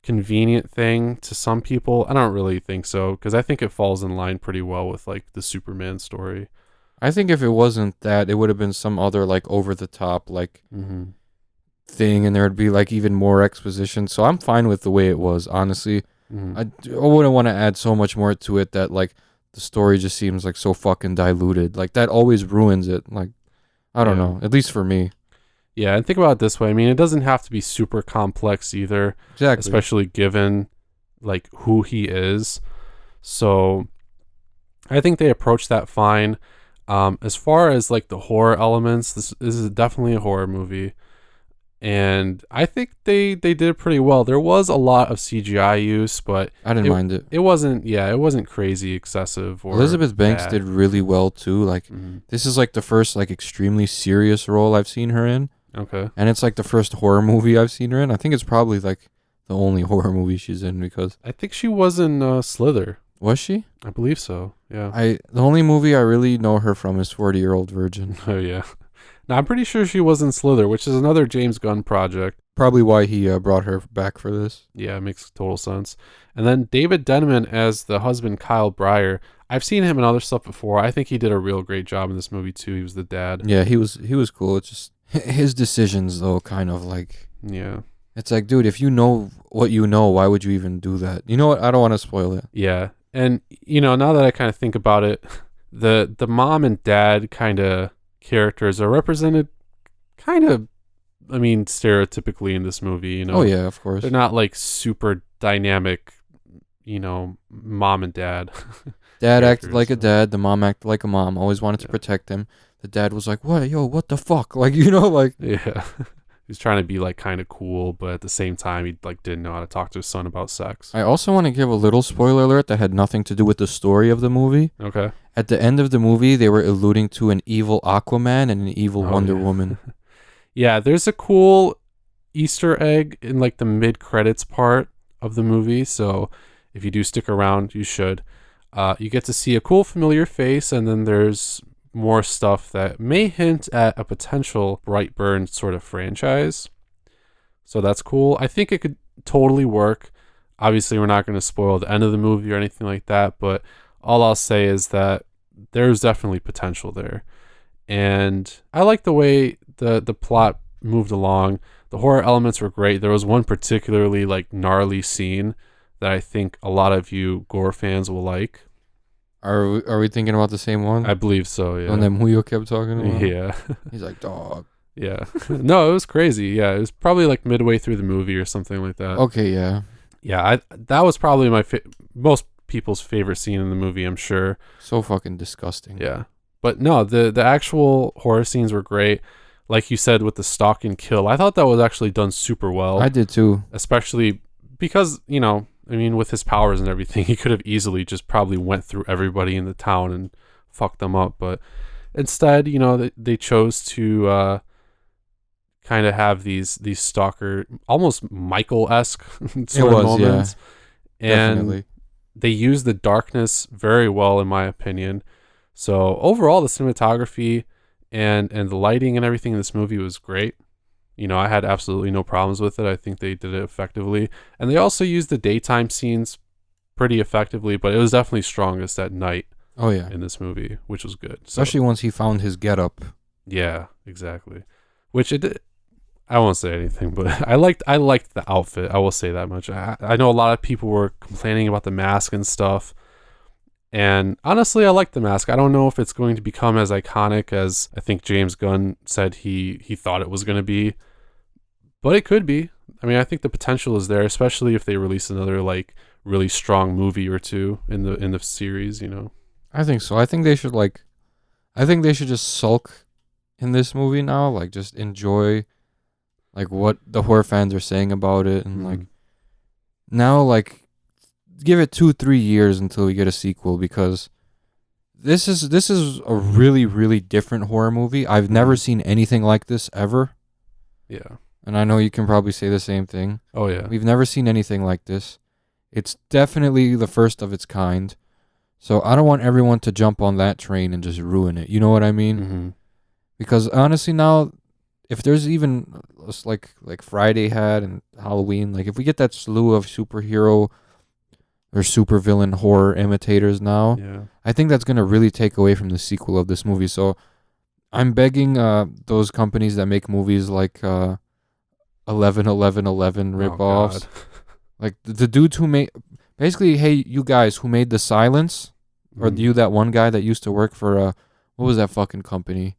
convenient thing to some people. I don't really think so, because I think it falls in line pretty well with like the Superman story.
I think if it wasn't that, it would have been some other like over the top like
Mm-hmm.
thing, and there would be like even more exposition. So I'm fine with the way it was, honestly.
Mm-hmm.
I wouldn't want to add so much more to it that like the story just seems like so fucking diluted. Like that always ruins it. Like I don't
Yeah.
know, at least for me.
Yeah, and think about it this way. I mean, it doesn't have to be super complex either,
Exactly.
especially given like who he is. So I think they approached that fine. As far as like the horror elements, this is definitely a horror movie, and I think they did it pretty well. There was a lot of CGI use, but
I didn't mind it.
it wasn't crazy excessive or
Elizabeth Banks
bad.
did really well too. Like
Mhm.
this is like the first like extremely serious role I've seen her in,
Okay.
and it's like the first horror movie I've seen her in. I think it's probably like the only horror movie she's in, because
I think she was in Slither.
was she?
I believe so. Yeah.
The only movie I really know her from is 40-Year-Old Virgin.
Oh yeah. Now I'm pretty sure she was in Slither, which is another James Gunn project.
Probably why he brought her back for this.
Yeah, it makes total sense. And then David Denman as the husband, Kyle Breyer. I've seen him in other stuff before. I think he did a real great job in this movie too. He was the dad.
Yeah, he was cool. It's just his decisions though, kind of like,
Yeah.
it's like, dude, if you know what you know, why would you even do that? You know what? I don't want to spoil it.
Yeah. And you know, now that I kind of think about it, the mom and dad kind of characters are represented kind of, I mean, stereotypically in this movie, you know.
Oh yeah, of course.
They're not like super dynamic, you know, mom and dad.
Dad acted
characters,
like a
so.
dad. The mom acted like a mom. Always wanted to
Yeah.
protect him. The dad was like, "What, yo, what the fuck?" Like, you know, like,
Yeah. He's trying to be like kind of cool, but at the same time he like didn't know how to talk to his son about sex.
I also want to give a little spoiler alert that had nothing to do with the story of the movie.
Okay.
At the end of the movie, they were alluding to an evil Aquaman and an evil
Oh,
Wonder
yeah.
Woman.
Yeah, there's a cool Easter egg in like the mid-credits part of the movie, so if you do stick around, you should. You get to see a cool familiar face, and then there's more stuff that may hint at a potential Brightburn sort of franchise. So that's cool. I think it could totally work. Obviously, we're not going to spoil the end of the movie or anything like that, but all I'll say is that there's definitely potential there. and I like the way the plot moved along. The horror elements were great. There was one particularly like gnarly scene that I think a lot of you gore fans will like.
Are we thinking about the same one?
I believe so, yeah.
One that Muyo kept talking about?
Yeah.
He's like, dog.
Yeah. No, it was crazy. Yeah, it was probably like midway through the movie or something like that.
Okay, yeah.
Yeah, that was probably my most people's favorite scene in the movie, I'm sure.
So fucking disgusting.
Yeah. But no, the actual horror scenes were great. Like you said with the stalk and kill, I thought that was actually done super well.
I did too.
Especially because, you know, I mean, with his powers and everything, he could have easily just probably went through everybody in the town and fucked them up. But instead, you know, they chose to kind of have these stalker, almost Michael-esque sort of moments.
Yeah,
and
definitely.
They used the darkness very well, in my opinion. So overall, the cinematography and the lighting and everything in this movie was great. You know, I had absolutely no problems with it. I think they did it effectively. And they also used the daytime scenes pretty effectively, but it was definitely strongest at night.
Oh, yeah.
In this movie, which was good.
Especially once he found his getup.
Yeah, exactly. Which it did. I won't say anything, but I liked the outfit. I will say that much. I know a lot of people were complaining about the mask and stuff. And honestly, I like the mask. I don't know if it's going to become as iconic as I think James Gunn said he thought it was going to be. But it could be. I mean, I think the potential is there, especially if they release another like really strong movie or two in the series, you know.
I think so. I think they should just sulk in this movie now, like just enjoy like what the horror fans are saying about it, and like now like give it 2-3 years until we get a sequel, because this is a really, really different horror movie. I've never seen anything like this ever.
Yeah.
And I know you can probably say the same thing.
Oh yeah.
We've never seen anything like this. It's definitely the first of its kind. So I don't want everyone to jump on that train and just ruin it. You know what I mean?
Mm-hmm.
Because honestly now, if there's even like Friday had and Halloween, like if we get that slew of superhero or supervillain horror imitators now,
Yeah.
I think that's going to really take away from the sequel of this movie. So I'm begging those companies that make movies like 11-11-11 ripoffs. Like the dudes who made, basically, hey, you guys who made The Silence, or you, that one guy that used to work for what was that fucking company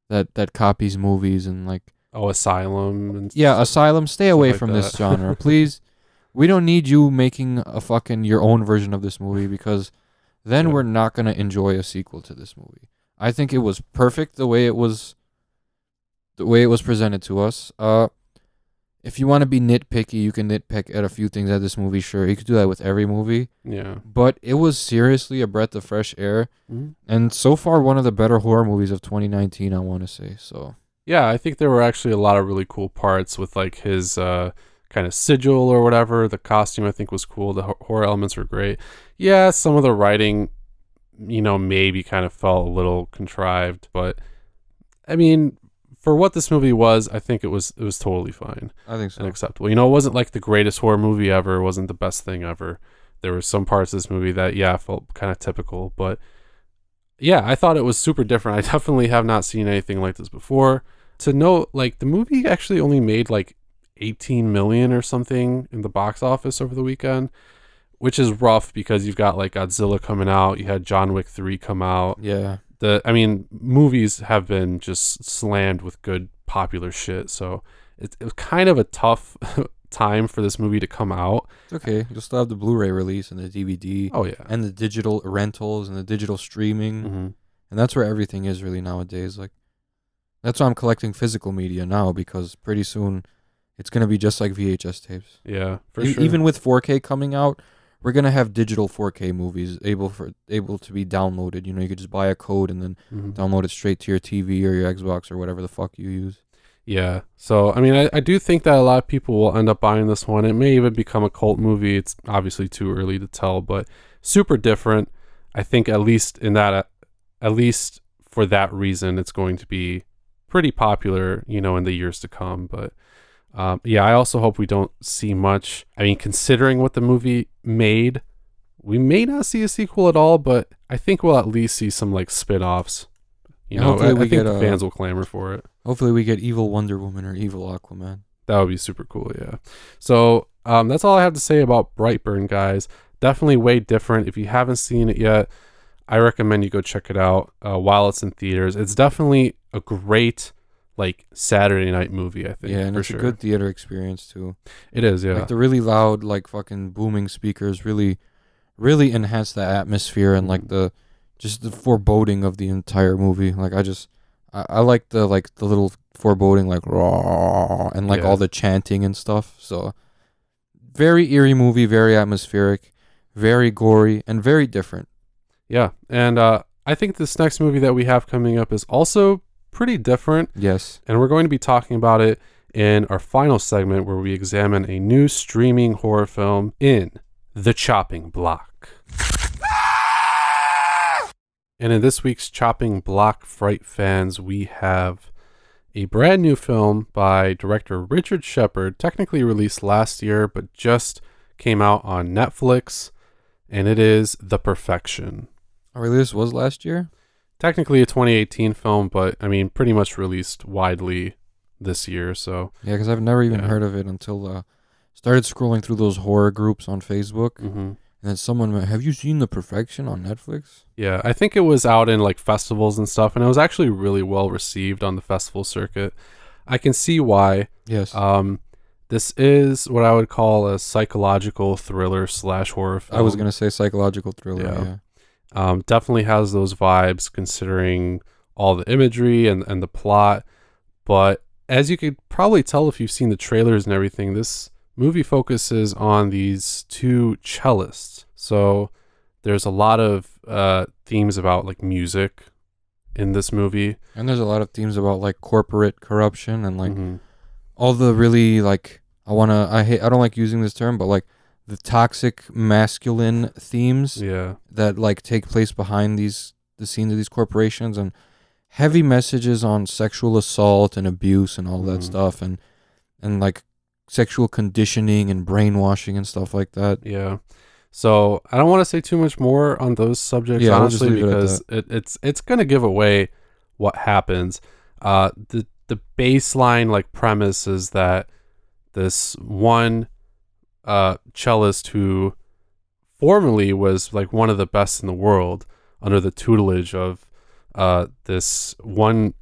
that copies movies and like,
Asylum and
Asylum, stay away
like
from
that.
this genre, please. We don't need you making a fucking your own version of this movie, because then we're not going to enjoy a sequel to this movie. I think it was perfect the way it was presented to us. If you want to be nitpicky, you can nitpick at a few things at this movie. Sure, you could do that with every movie.
Yeah.
But it was seriously a breath of fresh air.
Mm-hmm.
And so far, one of the better horror movies of 2019, I want to say. So
Yeah, I think there were actually a lot of really cool parts with like his kind of sigil or whatever. The costume I think was cool. The horror elements were great. Yeah, some of the writing, you know, maybe kind of felt a little contrived, but I mean, for what this movie was, I think it was totally fine.
I think so.
And acceptable. You know, it wasn't like the greatest horror movie ever. It wasn't the best thing ever. There were some parts of this movie that, felt kind of typical. But yeah, I thought it was super different. I definitely have not seen anything like this before. To note, like, the movie actually only made like 18 million or something in the box office over the weekend, which is rough because you've got like Godzilla coming out. You had John Wick 3 come out.
Yeah.
Movies have been just slammed with good popular shit, so it was kind of a tough time for this movie to come out.
It's okay. You'll still have the Blu-ray release and the DVD.
Oh yeah.
And the digital rentals and the digital streaming.
Mm-hmm.
And that's where everything is really nowadays. Like, that's why I'm collecting physical media now, because pretty soon it's going to be just like VHS tapes.
Yeah, for sure.
Even with 4K coming out, we're going to have digital 4K movies able to be downloaded. You know, you could just buy a code and then download it straight to your TV or your Xbox or whatever the fuck you use.
Yeah. So, I mean, I do think that a lot of people will end up buying this one. It may even become a cult movie. It's obviously too early to tell, but super different. I think at least for that reason, it's going to be pretty popular, you know, in the years to come. But I also hope we don't see much. I mean, considering what the movie made, we may not see a sequel at all, but I think we'll at least see some like spin-offs, You know,
hopefully
I
we
think
get
the fans will clamor for it.
Hopefully we get evil Wonder Woman or evil Aquaman.
That would be super cool, yeah. So that's all I have to say about Brightburn, guys. Definitely way different. If you haven't seen it yet, I recommend you go check it out while it's in theaters. It's definitely a great like Saturday night movie, I think.
Yeah, and
for
it's
sure.
a good theater experience too.
It is, yeah.
Like the really loud, like fucking booming speakers really enhance the atmosphere and like the foreboding of the entire movie. Like I like the little foreboding like raw and like all the chanting and stuff. So very eerie movie, very atmospheric, very gory, and very different.
Yeah, and I think this next movie that we have coming up is also pretty different.
Yes.
And we're going to be talking about it in our final segment where we examine a new streaming horror film in The Chopping Block. And in this week's Chopping Block, Fright fans, we have a brand new film by director Richard Shepard, technically released last year, but just came out on Netflix, and it is The Perfection.
Oh, really? This was last year?
Technically a 2018 film, but I mean, pretty much released widely this year, so.
Yeah, because I've never even heard of it until started scrolling through those horror groups on Facebook.
Mm-hmm.
And then someone went, have you seen The Perfection on Netflix?
Yeah, I think it was out in like festivals and stuff, and it was actually really well received on the festival circuit. I can see why.
Yes.
This is what I would call a psychological thriller / horror film.
I was going to say psychological thriller, yeah.
Definitely has those vibes considering all the imagery and the plot. But as you could probably tell if you've seen the trailers and everything, this movie focuses on these two cellists. So there's a lot of themes about like music in this movie. And
there's a lot of themes about like corporate corruption and like all the really like I don't like using this term, but like the toxic masculine themes that like take place behind the scenes of these corporations, and heavy messages on sexual assault and abuse and all that stuff, and like sexual conditioning and brainwashing and stuff like that.
Yeah. So I don't want to say too much more on those subjects, honestly, because it's going to give away what happens. The baseline like premise is that this one cellist who formerly was like one of the best in the world under the tutelage of this one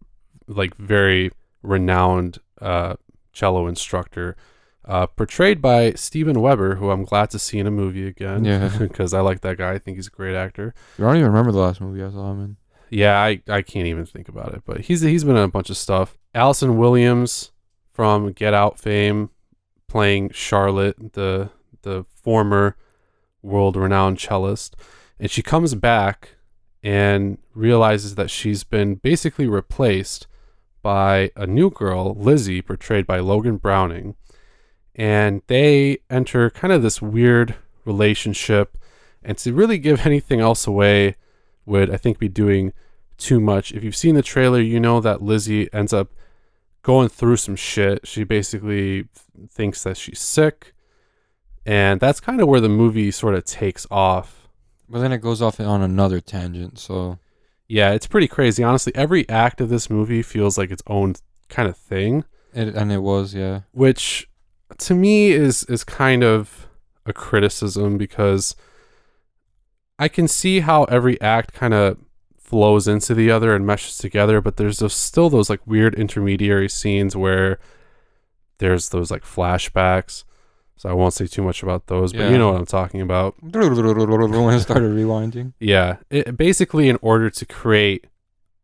like very renowned cello instructor, portrayed by Steven Weber, who I'm glad to see in a movie again.
Yeah,
because I like that guy. I think he's a great actor.
I don't even remember the last movie I saw him in.
Yeah, I can't even think about it, but he's been in a bunch of stuff. Allison Williams from Get Out fame, playing Charlotte, the former world-renowned cellist, and she comes back and realizes that she's been basically replaced by a new girl, Lizzie, portrayed by Logan Browning, and they enter kind of this weird relationship, and to really give anything else away would, I think, be doing too much. If you've seen the trailer, you know that Lizzie ends up going through some shit. She basically thinks that she's sick, and that's kind of where the movie sort of takes off.
But then it goes off on another tangent, so...
Yeah, it's pretty crazy. Honestly, every act of this movie feels like its own kind of thing.
It was, yeah.
Which, to me, is kind of a criticism, because I can see how every act kind of flows into the other and meshes together, but there's still those like weird intermediary scenes where there's those like flashbacks. So I won't say too much about those, but you know what I'm talking about.
When it started rewinding.
Yeah. Basically, in order to create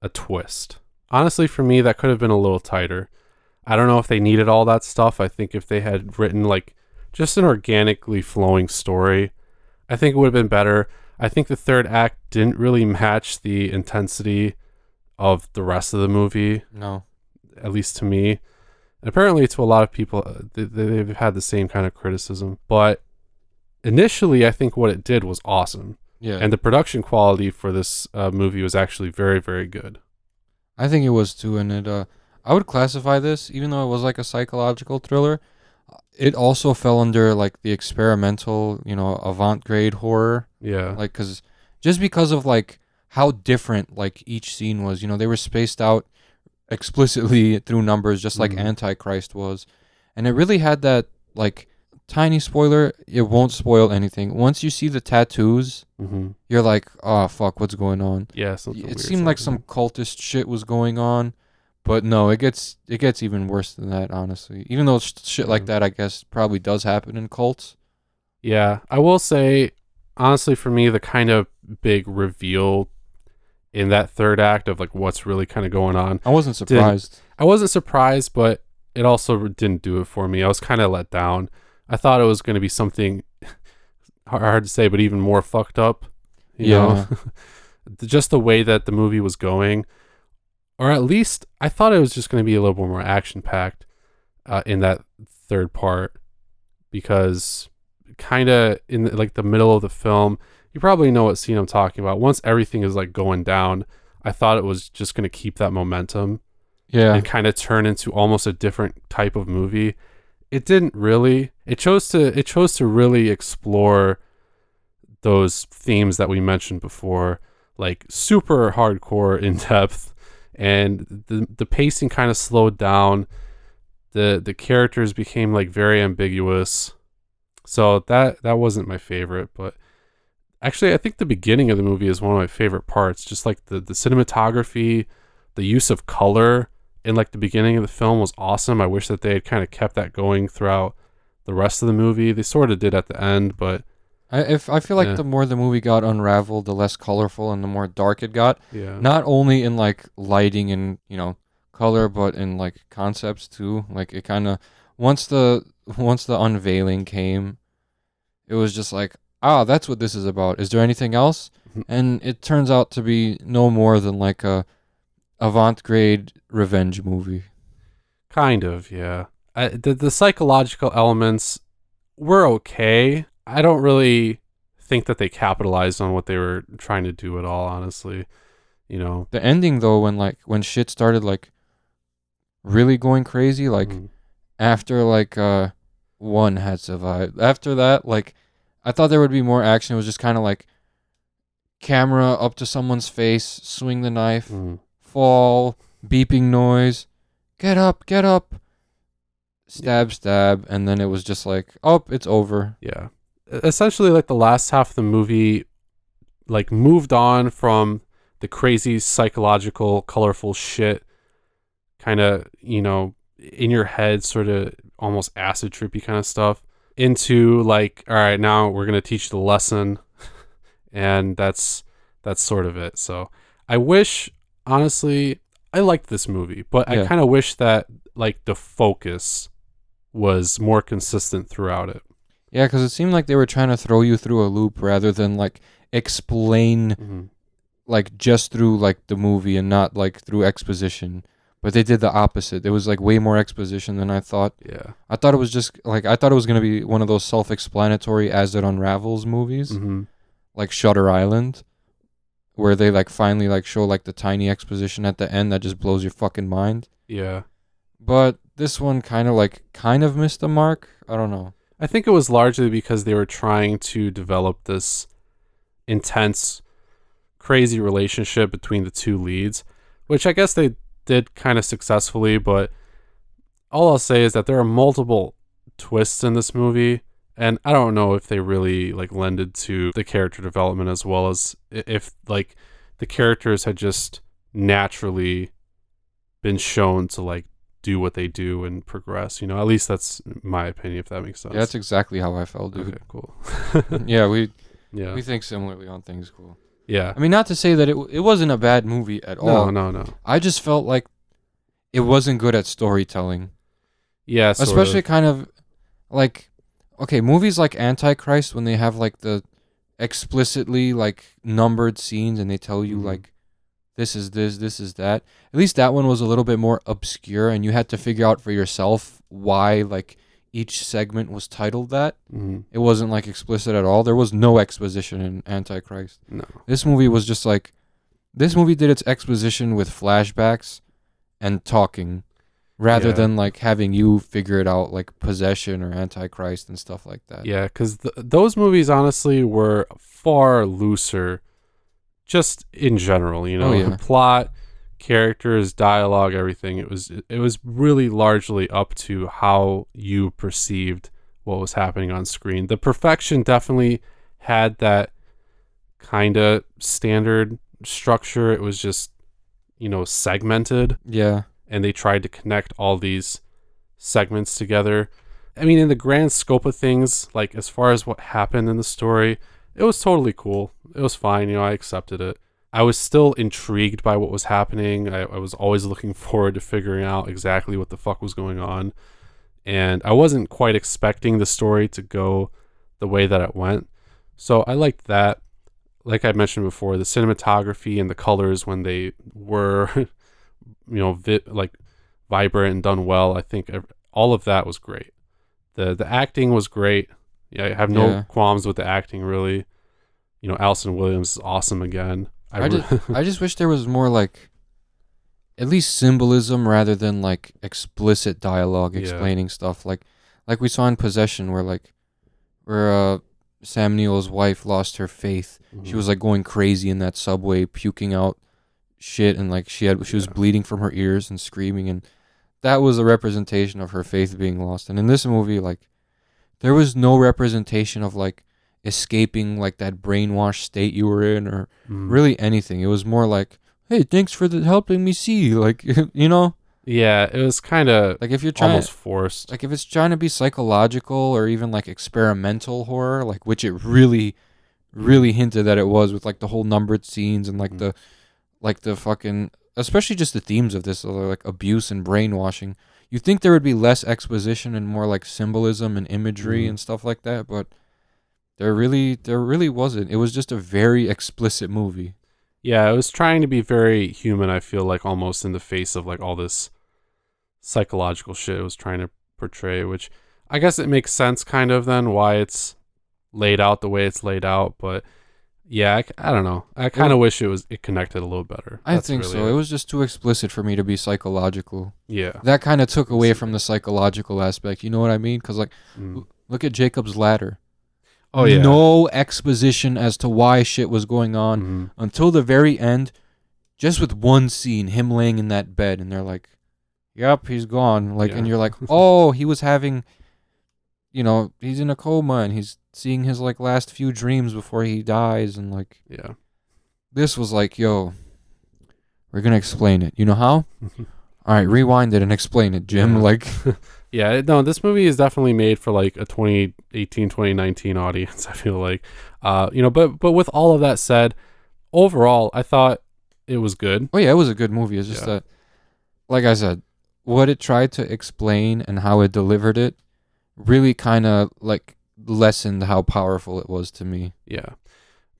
a twist. Honestly, for me, that could have been a little tighter. I don't know if they needed all that stuff. I think if they had written like just an organically flowing story, I think it would have been better. I think the third act didn't really match the intensity of the rest of the movie.
No.
At least to me. And apparently to a lot of people, they've had the same kind of criticism. But initially, I think what it did was awesome.
Yeah.
And the production quality for this movie was actually very, very good.
I think it was too. And I would classify this, even though it was like a psychological thriller, it also fell under like the experimental, avant-garde horror.
Yeah.
Like, just because of like how different like each scene was. You know, they were spaced out explicitly through numbers, just like Antichrist was, and it really had that like tiny spoiler. It won't spoil anything. Once you see the tattoos, you're like, oh fuck, what's going on?
Yeah, something
It
weird
seemed like some
happening.
cultist shit was going on, but no, it gets even worse than that, honestly. Even though shit like that, I guess, probably does happen in cults.
Yeah, I will say, honestly, for me, the kind of big reveal in that third act of like what's really kind of going on.
I wasn't surprised.
I wasn't surprised, but it also didn't do it for me. I was kind of let down. I thought it was going to be something hard to say, but even more fucked up. You know, just the way that the movie was going, or at least I thought it was just going to be a little bit more action packed in that third part, because kind of in like the middle of the film, you probably know what scene I'm talking about. Once everything is like going down, I thought it was just going to keep that momentum and kind of turn into almost a different type of movie. It didn't really. It chose to really explore those themes that we mentioned before, like super hardcore in depth, and the pacing kind of slowed down. The characters became like very ambiguous. So that wasn't my favorite, but actually I think the beginning of the movie is one of my favorite parts. Just like the cinematography, the use of color in like the beginning of the film was awesome. I wish that they had kind of kept that going throughout the rest of the movie. They sort of did at the end, but
I feel like the more the movie got unraveled, the less colorful and the more dark it got.
Yeah.
Not only in like lighting and, you know, color, but in like concepts too. Like it kind of once the unveiling came, it was just like, that's what this is about. Is there anything else? And it turns out to be no more than like a avant-garde revenge movie.
Kind of, yeah. The psychological elements were okay. I don't really think that they capitalized on what they were trying to do at all, honestly. You know,
the ending though, when shit started like really going crazy, like after like one had survived. After that, like I thought there would be more action. It was just kind of like camera up to someone's face, swing the knife, fall, beeping noise, get up, stab, and then it was just like, oh, it's over.
Yeah. Essentially, like the last half of the movie, like moved on from the crazy psychological, colorful shit, kind of, you know, in your head, sort of almost acid trippy kind of stuff, into like, all right, now we're gonna teach the lesson, and that's sort of it. So I wish, honestly, I liked this movie, but I kind of wish that like the focus was more consistent throughout it.
Yeah, because it seemed like they were trying to throw you through a loop rather than like explain like just through like the movie and not like through exposition. But they did the opposite. There was like way more exposition than I thought.
Yeah.
I thought it was just like, I thought it was going to be one of those self-explanatory as it unravels movies, like Shutter Island, where they like finally like show like the tiny exposition at the end that just blows your fucking mind.
Yeah.
But this one kind of missed the mark. I don't know.
I think it was largely because they were trying to develop this intense, crazy relationship between the two leads, which I guess they did kind of successfully, but all I'll say is that there are multiple twists in this movie, and I don't know if they really like lended to the character development as well as if like the characters had just naturally been shown to like do what they do and progress, you know. At least that's my opinion, if that makes sense.
Yeah, that's exactly how I felt, dude.
Okay, cool.
Yeah, we think similarly on things. Cool.
Yeah.
I mean, not to say that it wasn't a bad movie at all.
No.
I just felt like it wasn't good at storytelling.
Yeah,
especially kind of like, okay, movies like Antichrist, when they have like the explicitly like numbered scenes and they tell you like, this is this, this is that. At least that one was a little bit more obscure, and you had to figure out for yourself why like each segment was titled that. It wasn't like explicit at all. There was no exposition in Antichrist.
No.
This movie was just like, this movie did its exposition with flashbacks and talking, rather than like having you figure it out like Possession or Antichrist and stuff like that.
Yeah, because those movies honestly were far looser, just in general,
Oh, yeah.
plot, characters, dialogue, everything. It was really largely up to how you perceived what was happening on screen. The perfection definitely had that kind of standard structure. It was just, segmented,
Yeah.
and they tried to connect all these segments together. I mean, in the grand scope of things, like as far as what happened in the story, it was totally cool. It was fine. I accepted it. I was still intrigued by what was happening. I was always looking forward to figuring out exactly what the fuck was going on. And I wasn't quite expecting the story to go the way that it went. So I liked that. Like I mentioned before, the cinematography and the colors when they were, vibrant and done well, I think all of that was great. The acting was great. Yeah, I have no qualms with the acting, really. Allison Williams is awesome again.
I just wish there was more like at least symbolism rather than like explicit dialogue explaining stuff like we saw in Possession where Sam Neill's wife lost her faith. Mm-hmm. She was like going crazy in that subway, puking out shit, and like she was bleeding from her ears and screaming, and that was a representation of her faith being lost. And in this movie, like there was no representation of like escaping like that brainwashed state you were in or really anything. It was more like, hey, thanks for helping me see, like
Yeah, it was kind of
like if you're trying
almost forced.
Like if it's trying to be psychological or even like experimental horror, like which it really, really hinted that it was with like the whole numbered scenes and like the fucking, especially just the themes of this, like abuse and brainwashing. You think there would be less exposition and more like symbolism and imagery and stuff like that, but there really wasn't. It was just a very explicit movie.
Yeah, it was trying to be very human, I feel like, almost in the face of like all this psychological shit it was trying to portray, which I guess it makes sense kind of then why it's laid out the way it's laid out, but yeah, I don't know. I kind of wish it connected a little better.
I think really so. It was just too explicit for me to be psychological.
Yeah.
That kind of took away from the psychological aspect. You know what I mean? Because like, look at Jacob's Ladder.
Oh, yeah.
No exposition as to why shit was going on until the very end, just with one scene, him laying in that bed, and they're like, yep, he's gone. Like, and you're like, oh, he was having, he's in a coma, and he's seeing his, like, last few dreams before he dies, and, like, this was like, yo, we're going to explain it. You know how? All right, rewind it and explain it, Jim.
Yeah.
Like...
Yeah, no, this movie is definitely made for like a 2018, 2019 audience, I feel like. But with all of that said, overall, I thought it was good.
Oh, yeah, it was a good movie. It's just that, like I said, what it tried to explain and how it delivered it really kind of like lessened how powerful it was to me.
Yeah.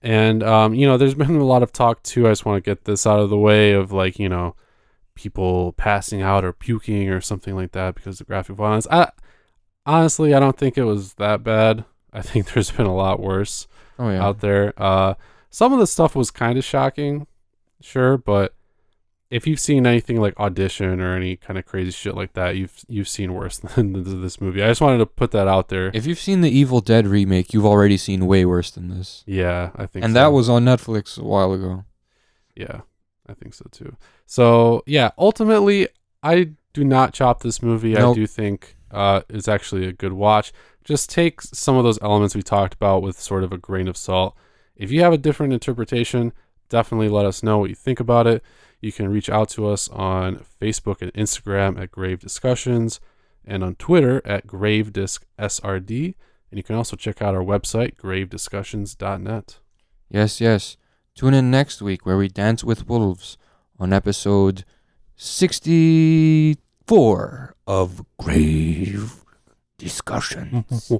And, there's been a lot of talk too. I just want to get this out of the way of like, people passing out or puking or something like that because of graphic violence. Honestly, I don't think it was that bad. I think there's been a lot worse out there. Some of the stuff was kind of shocking, sure, but if you've seen anything like Audition or any kind of crazy shit like that, you've seen worse than this movie. I just wanted to put that out there.
If you've seen the Evil Dead remake, you've already seen way worse than this.
Yeah, I think
and
so.
That was on Netflix a while ago.
Yeah, I think so too. So, yeah, ultimately, I do not chop this movie. Nope. I do think it's actually a good watch. Just take some of those elements we talked about with sort of a grain of salt. If you have a different interpretation, definitely let us know what you think about it. You can reach out to us on Facebook and Instagram at Grave Discussions and on Twitter at GraveDiscSRD. And you can also check out our website, gravediscussions.net.
Yes. Tune in next week where we dance with wolves on episode 64 of Grave Discussions.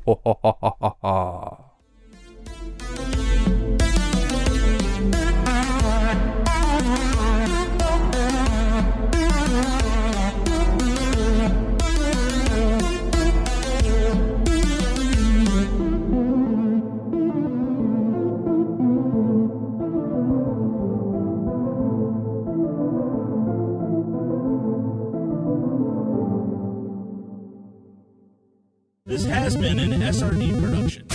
This has been an SRD production.